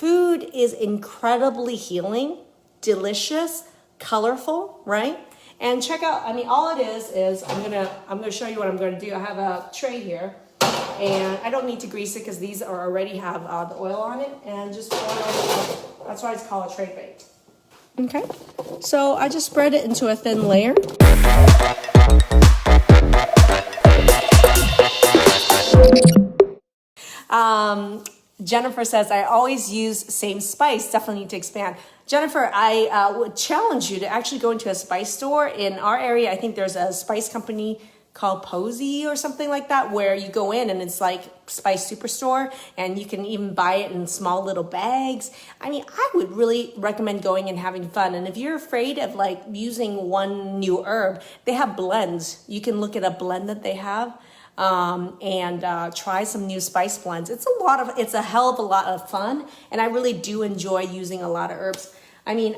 food is incredibly healing, delicious, colorful, right? And check out, I mean, all it is I'm gonna show you what I'm gonna do. I have a tray here, and I don't need to grease it because these are already have the oil on it, and just oil. That's why it's called a tray bake. Okay, so I just spread it into a thin layer. Jennifer says, I always use same spice. Definitely need to expand. Jennifer, I would challenge you to actually go into a spice store. In our area, I think there's a spice company called Posy or something like that, where you go in and it's like Spice Superstore, and you can even buy it in small little bags. I mean, I would really recommend going and having fun. And if you're afraid of like using one new herb, they have blends. You can look at a blend that they have. And try some new spice blends. It's a hell of a lot of fun, and I really do enjoy using a lot of herbs. I mean,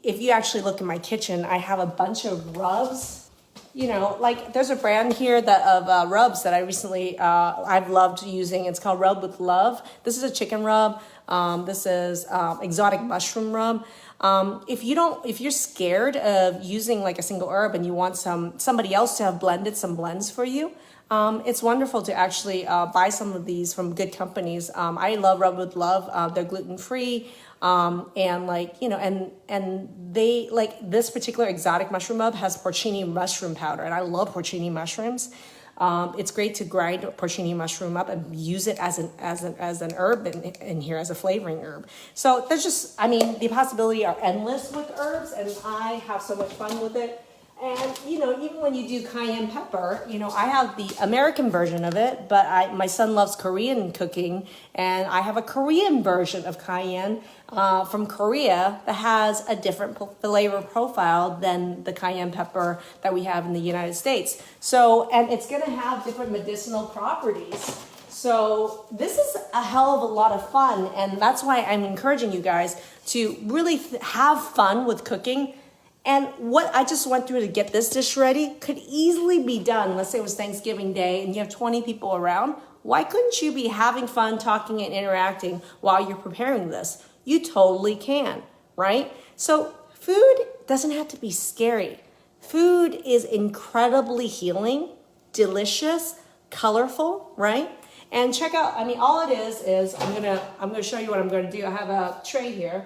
if you actually look in my kitchen, I have a bunch of rubs. You know, like there's a brand here of rubs that I recently I've loved using. It's called Rub with Love. This is a chicken rub. This is exotic mushroom rub. If you're scared of using like a single herb and you want somebody else to have blended some blends for you, it's wonderful to actually buy some of these from good companies. I love Rub with Love. They're gluten-free. And like, you know, and they like this particular exotic mushroom rub has porcini mushroom powder, and I love porcini mushrooms. It's great to grind porcini mushroom up and use it as an herb in here as a flavoring herb. So there's just, I mean, the possibility are endless with herbs, and I have so much fun with it. And, you know, even when you do cayenne pepper, you know, I have the American version of it, but my son loves Korean cooking, and I have a Korean version of cayenne from Korea that has a different flavor profile than the cayenne pepper that we have in the United States. So, and it's going to have different medicinal properties. So this is a hell of a lot of fun, and that's why I'm encouraging you guys to really have fun with cooking. And what I just went through to get this dish ready could easily be done. Let's say it was Thanksgiving Day and you have 20 people around. Why couldn't you be having fun, talking and interacting while you're preparing this? You totally can, right? So food doesn't have to be scary. Food is incredibly healing, delicious, colorful, right? And check out, I mean, all it is I'm gonna show you what I'm gonna do. I have a tray here.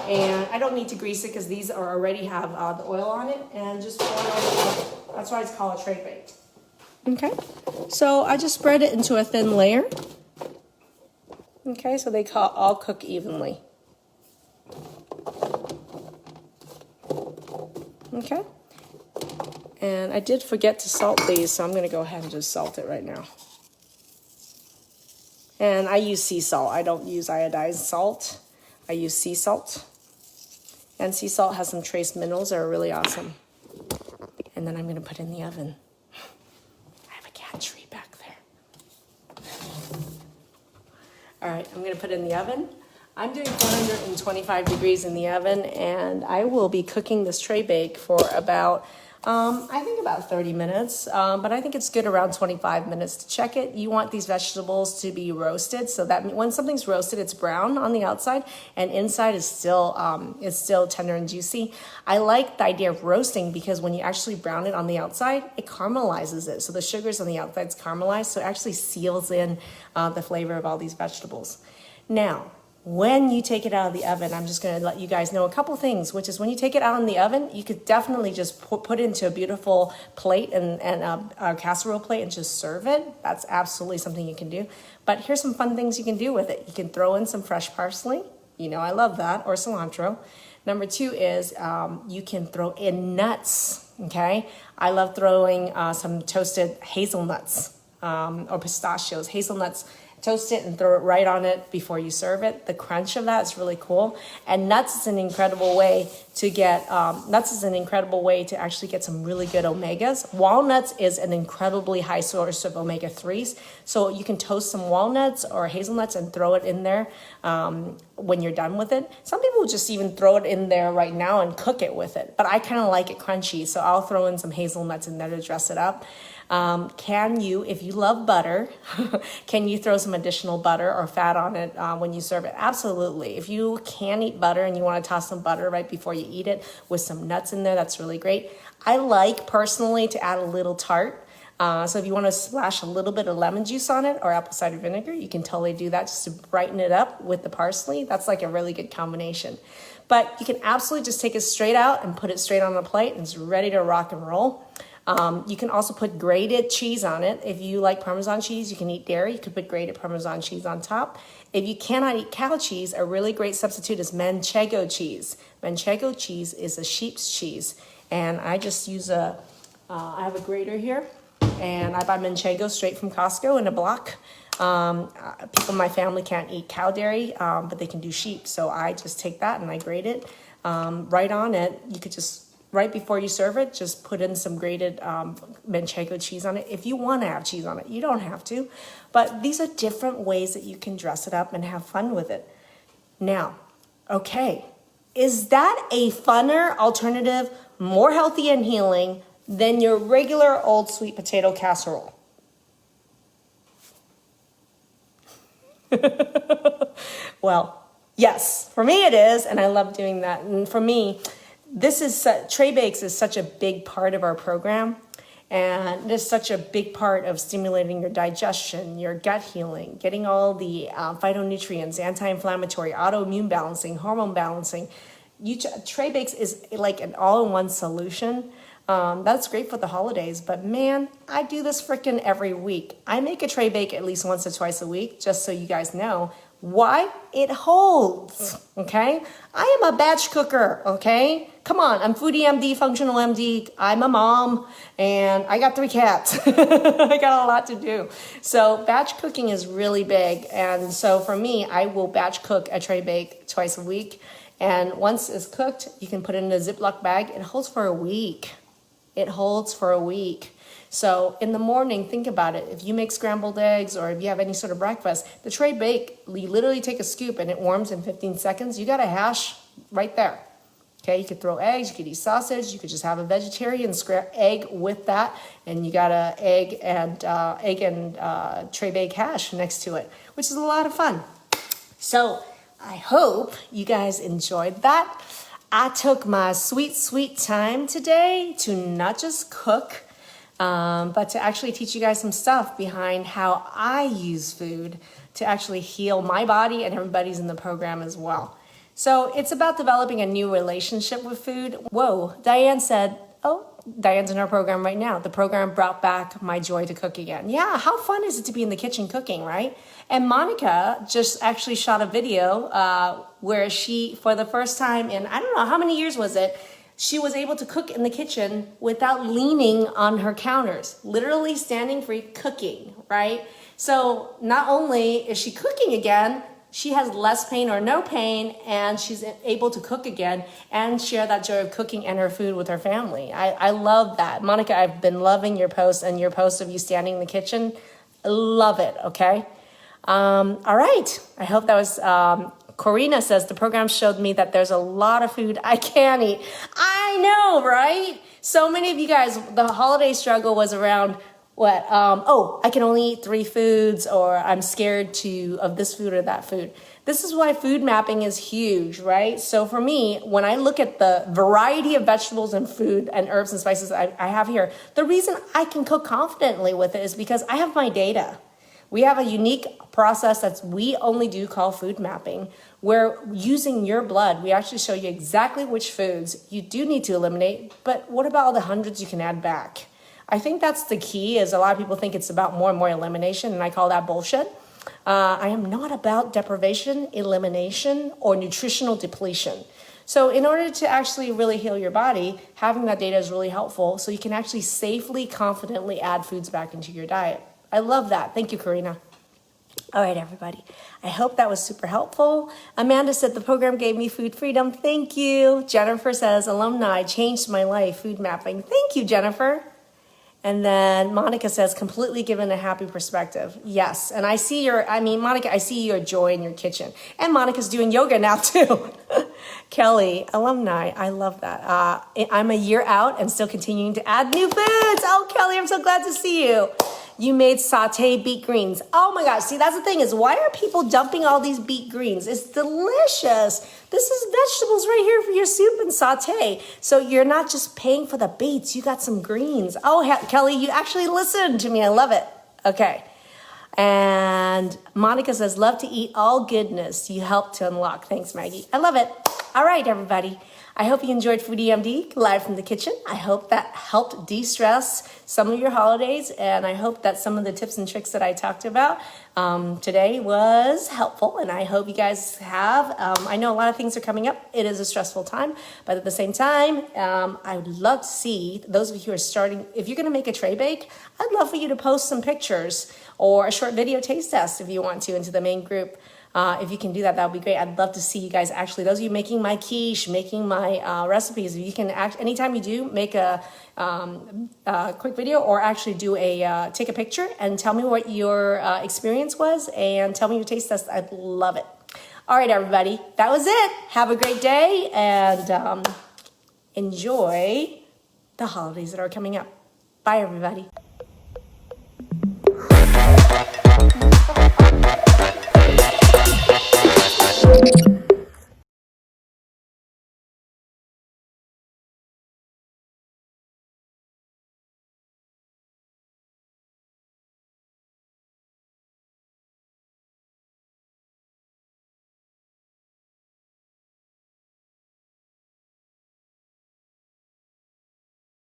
And I don't need to grease it because these are already have the oil on it, and just oil. That's why it's called a tray bake. Okay, so I just spread it into a thin layer. Okay, so they all cook evenly. Okay, and I did forget to salt these, so I'm going to go ahead and just salt it right now. And I use sea salt. I don't use iodized salt. I use sea salt. And sea salt has some trace minerals that are really awesome. And then I'm going to put it in the oven. I have a cat tree back there. All right, I'm going to put it in the oven. I'm doing 425 degrees in the oven, and I will be cooking this tray bake for about, I think about 30 minutes, but I think it's good around 25 minutes to check it. You want these vegetables to be roasted, so that when something's roasted, it's brown on the outside, and inside is still tender and juicy. I like the idea of roasting because when you actually brown it on the outside, it caramelizes it. So the sugars on the outside is caramelized, so it actually seals in the flavor of all these vegetables. Now, when you take it out of the oven, I'm just going to let you guys know a couple things, which is when you take it out in the oven, you could definitely just put it into a beautiful plate and a casserole plate and just serve it. That's absolutely something you can do. But here's some fun things you can do with it. You can throw in some fresh parsley. You know, I love that. Or cilantro. Number two is you can throw in nuts. Okay. I love throwing some toasted hazelnuts or pistachios, hazelnuts. Toast it and throw it right on it before you serve it. The crunch of that is really cool. And nuts is an incredible way to get, actually get some really good omegas. Walnuts is an incredibly high source of omega-3s. So you can toast some walnuts or hazelnuts and throw it in there when you're done with it. Some people just even throw it in there right now and cook it with it. But I kind of like it crunchy, so I'll throw in some hazelnuts in there to dress it up. Can you, if you love butter, can you throw some additional butter or fat on it when you serve it? Absolutely. If you can eat butter and you want to toss some butter right before you eat it with some nuts in there, that's really great. I like personally to add a little tart. So if you want to splash a little bit of lemon juice on it or apple cider vinegar, you can totally do that just to brighten it up with the parsley. That's like a really good combination. But you can absolutely just take it straight out and put it straight on a plate and it's ready to rock and roll. You can also put grated cheese on it. If you like Parmesan cheese, you can eat dairy. You could put grated Parmesan cheese on top. If you cannot eat cow cheese, a really great substitute is Manchego cheese. Manchego cheese is a sheep's cheese. And I just use I have a grater here. And I buy Manchego straight from Costco in a block. People in my family can't eat cow dairy, but they can do sheep. So I just take that and I grate it right on it. You could just, right before you serve it, just put in some grated Manchego cheese on it. If you want to have cheese on it, you don't have to. But these are different ways that you can dress it up and have fun with it. Now, okay, is that a funner alternative, more healthy and healing than your regular old sweet potato casserole? Well, yes, for me it is, and I love doing that. And for me, Tray Bakes is such a big part of our program, and it is such a big part of stimulating your digestion, your gut healing, getting all the phytonutrients, anti-inflammatory, autoimmune balancing, hormone balancing. Tray Bakes is like an all-in-one solution. That's great for the holidays, but man, I do this freaking every week. I make a tray bake at least once or twice a week, just so you guys know. Why? It holds, okay? I am a batch cooker, okay? Come on, I'm FoodieMD, Functional MD. I'm a mom, and I got 3 cats. I got a lot to do. So batch cooking is really big, and so for me, I will batch cook a tray bake twice a week, and once it's cooked, you can put it in a Ziploc bag. It holds for a week. It holds for a week. So in the morning, think about it. If you make scrambled eggs or if you have any sort of breakfast, the tray bake, you literally take a scoop and it warms in 15 seconds. You got a hash right there. Okay, you could throw eggs, you could eat sausage, you could just have a vegetarian egg with that, and you got a egg and tray bake hash next to it, which is a lot of fun. So I hope you guys enjoyed that. I took my sweet, sweet time today to not just cook, but to actually teach you guys some stuff behind how I use food to actually heal my body and everybody's in the program as well. So it's about developing a new relationship with food. Whoa, Diane said, oh, Diane's in our program right now. The program brought back my joy to cook again. Yeah, how fun is it to be in the kitchen cooking, right? And Monica just actually shot a video where she, for the first time in, I don't know, how many years was it? She was able to cook in the kitchen without leaning on her counters, literally standing free cooking, right? So not only is she cooking again, she has less pain or no pain, and she's able to cook again and share that joy of cooking and her food with her family. I love that. Monica, I've been loving your post and your post of you standing in the kitchen. I love it, okay? All right. I hope that was... Corina says, the program showed me that there's a lot of food I can't eat. I know, right? So many of you guys, the holiday struggle was around what? I can only eat 3 foods, or I'm scared of this food or that food. This is why food mapping is huge, right? So for me, when I look at the variety of vegetables and food and herbs and spices I have here, the reason I can cook confidently with it is because I have my data. We have a unique process that we only do called food mapping, where using your blood, we actually show you exactly which foods you do need to eliminate, but what about all the hundreds you can add back? I think that's the key, is a lot of people think it's about more and more elimination, and I call that bullshit. I am not about deprivation, elimination, or nutritional depletion. So in order to actually really heal your body, having that data is really helpful, so you can actually safely, confidently add foods back into your diet. I love that. Thank you, Karina. All right, everybody. I hope that was super helpful. Amanda said the program gave me food freedom. Thank you. Jennifer says, alumni changed my life, food mapping. Thank you, Jennifer. And then Monica says, completely given a happy perspective. Yes. And Monica, I see your joy in your kitchen. And Monica's doing yoga now too. Kelly, alumni, I love that. I'm a year out and still continuing to add new foods. Oh, Kelly, I'm so glad to see you. You made sauteed beet greens. Oh my gosh, see, that's the thing is, why are people dumping all these beet greens? It's delicious. This is vegetables right here for your soup and saute. So you're not just paying for the beets, you got some greens. Oh, Kelly, you actually listened to me. I love it. Okay. And Monica says, love to eat all goodness you helped to unlock. Thanks, Maggie. I love it. All right, everybody. I hope you enjoyed FoodieMD live from the kitchen. I hope that helped de-stress some of your holidays, and I hope that some of the tips and tricks that I talked about today was helpful, and I hope you guys have. I know a lot of things are coming up. It is a stressful time, but at the same time, I would love to see those of you who are starting, if you're going to make a tray bake, I'd love for you to post some pictures or a short video taste test if you want to into the main group. If you can do that, that would be great. I'd love to see you guys actually, those of you making my quiche, making my recipes, if you can anytime you do, make a quick video or actually do take a picture and tell me what your experience was and tell me your taste test. I'd love it. All right, everybody, that was it. Have a great day and enjoy the holidays that are coming up. Bye, everybody.